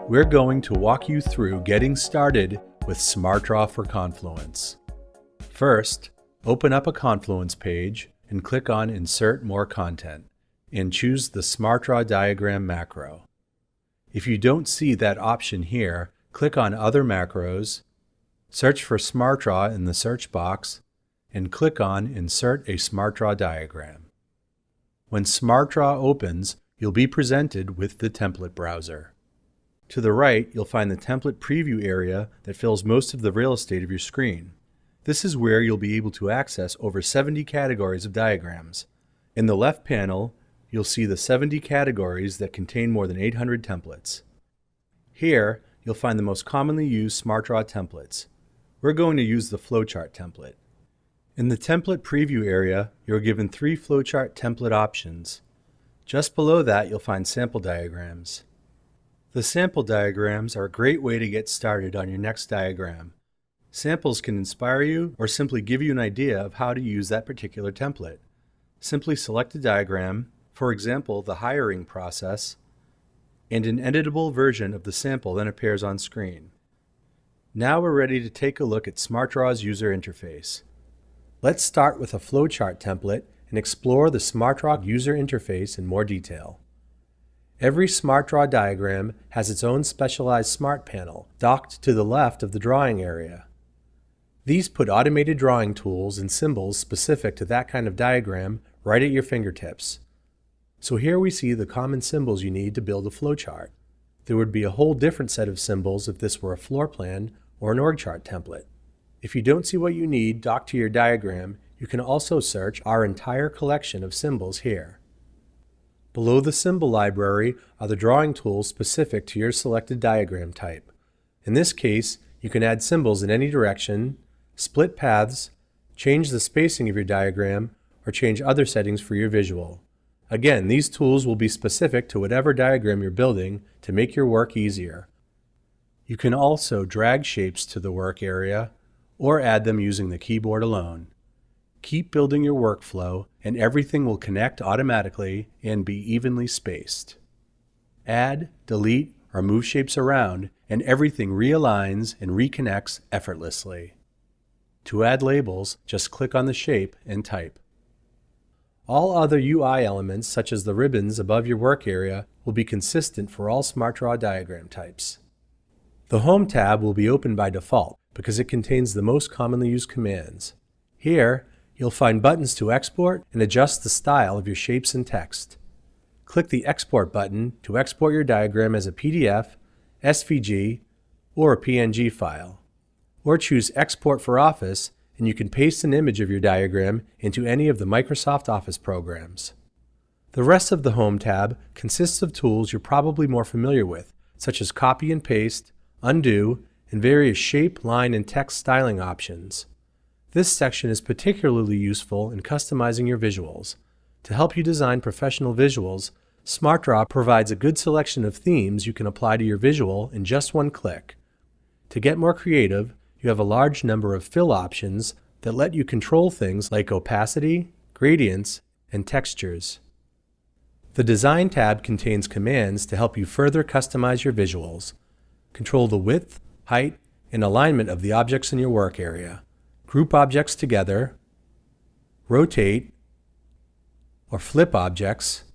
we're going to walk you through getting started with SmartDraw for Confluence. First, open up a Confluence page and click on Insert More Content and choose the SmartDraw diagram macro. If you don't see that option here, click on Other Macros, search for SmartDraw in the search box, and click on Insert a SmartDraw diagram. When SmartDraw opens, you'll be presented with the template browser. To the right, you'll find the template preview area that fills most of the real estate of your screen. This is where you'll be able to access over 70 categories of diagrams. In the left panel, you'll see the 70 categories that contain more than 800 templates. Here, you'll find the most commonly used SmartDraw templates. We're going to use the flowchart template. In the template preview area, you're given 3 flowchart template options. Just below that, you'll find sample diagrams. The sample diagrams are a great way to get started on your next diagram. Samples can inspire you or simply give you an idea of how to use that particular template. Simply select a diagram, for example, the hiring process, and an editable version of the sample then appears on screen. Now we're ready to take a look at SmartDraw's user interface. Let's start with a flowchart template and explore the SmartDraw user interface in more detail. Every SmartDraw diagram has its own specialized Smart panel docked to the left of the drawing area. These put automated drawing tools and symbols specific to that kind of diagram right at your fingertips. So here we see the common symbols you need to build a flowchart. There would be a whole different set of symbols if this were a floor plan or an org chart template. If you don't see what you need docked to your diagram, you can also search our entire collection of symbols here. Below the symbol library are the drawing tools specific to your selected diagram type. In this case, you can add symbols in any direction, split paths, change the spacing of your diagram, or change other settings for your visual. Again, these tools will be specific to whatever diagram you're building to make your work easier. You can also drag shapes to the work area or add them using the keyboard alone. Keep building your workflow and everything will connect automatically and be evenly spaced. Add, delete, or move shapes around and everything realigns and reconnects effortlessly. To add labels, just click on the shape and type. All other UI elements, such as the ribbons above your work area, will be consistent for all SmartDraw diagram types. The Home tab will be open by default because it contains the most commonly used commands. Here, you'll find buttons to export and adjust the style of your shapes and text. Click the Export button to export your diagram as a PDF, SVG, or a PNG file. Or choose Export for Office and you can paste an image of your diagram into any of the Microsoft Office programs. The rest of the Home tab consists of tools you're probably more familiar with, such as copy and paste, undo, and various shape, line, and text styling options. This section is particularly useful in customizing your visuals. To help you design professional visuals, SmartDraw provides a good selection of themes you can apply to your visual in just one click. To get more creative, you have a large number of fill options that let you control things like opacity, gradients, and textures. The Design tab contains commands to help you further customize your visuals. Control the width, height, and alignment of the objects in your work area. Group objects together, rotate, or flip objects,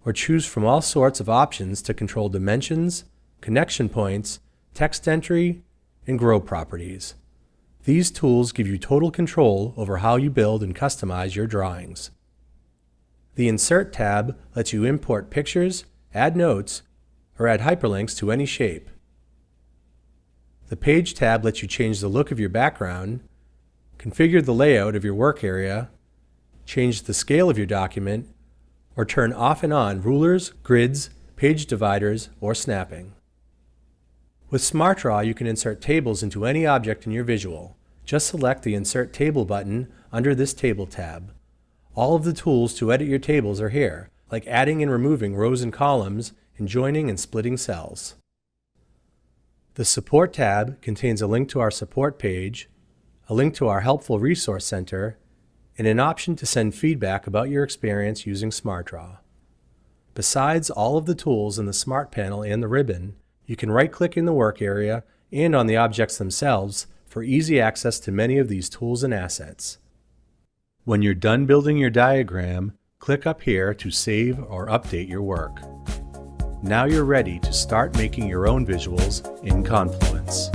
or choose from all sorts of options to control dimensions, connection points, text entry, and grow properties. These tools give you total control over how you build and customize your drawings. The Insert tab lets you import pictures, add notes, or add hyperlinks to any shape. The Page tab lets you change the look of your background, configure the layout of your work area, change the scale of your document, or turn off and on rulers, grids, page dividers, or snapping. With SmartDraw, you can insert tables into any object in your visual. Just select the Insert Table button under this Table tab. All of the tools to edit your tables are here, like adding and removing rows and columns, and joining and splitting cells. The Support tab contains a link to our support page, a link to our helpful resource center, and an option to send feedback about your experience using SmartDraw. Besides all of the tools in the Smart panel and the ribbon, You can right-click in the work area and on the objects themselves for easy access to many of these tools and assets. When you're done building your diagram, click up here to save or update your work. Now you're ready to start making your own visuals in Confluence.